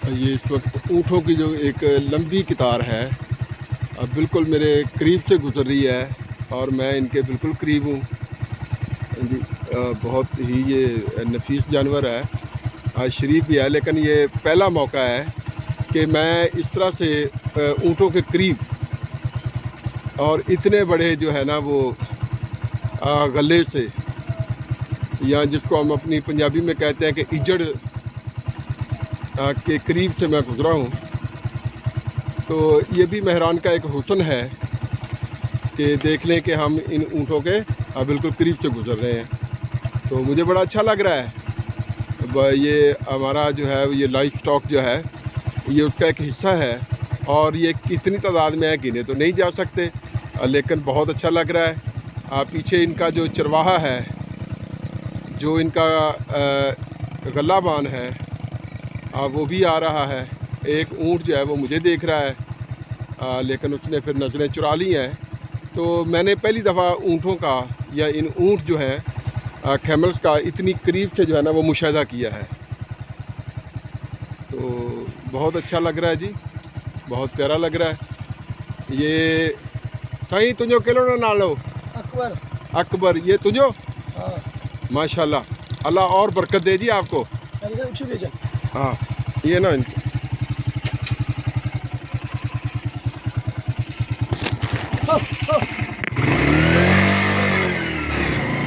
ये इस वक्त ऊँटों की जो एक लंबी कतार है अब बिल्कुल मेरे करीब से गुजर रही है और मैं इनके बिल्कुल करीब हूँ जी। बहुत ही ये नफीस जानवर है, आज शरीफ भी है, लेकिन ये पहला मौका है कि मैं इस तरह से ऊँटों के करीब और इतने बड़े जो है ना वो गले से, या जिसको हम अपनी पंजाबी में कहते हैं कि इजड़ के करीब से मैं गुज़रा हूँ। तो ये भी मेहरान का एक हुस्न है कि देख लें कि हम इन ऊँटों के बिल्कुल करीब से गुज़र रहे हैं, तो मुझे बड़ा अच्छा लग रहा है। ये हमारा जो है ये लाइफ स्टॉक जो है ये उसका एक हिस्सा है और ये कितनी तादाद में है गिने तो नहीं जा सकते, लेकिन बहुत अच्छा लग रहा है। पीछे इनका जो चरवाहा है, जो इनका गल्लाबान है, वो भी आ रहा है। एक ऊँट जो है वो मुझे देख रहा है, लेकिन उसने फिर नज़रें चुरा ली हैं। तो मैंने पहली दफ़ा ऊँटों का या इन ऊँट जो हैं कैमल्स का इतनी करीब से जो है ना वो मुशाहिदा किया है, तो बहुत अच्छा लग रहा है जी, बहुत प्यारा लग रहा है। ये साईं तुझो केलो ना नालो? अकबर। अकबर, ये तुझो? हाँ। माशाल्लाह, अल्लाह और बरकत दे जी आपको। हाँ, ये ना इनको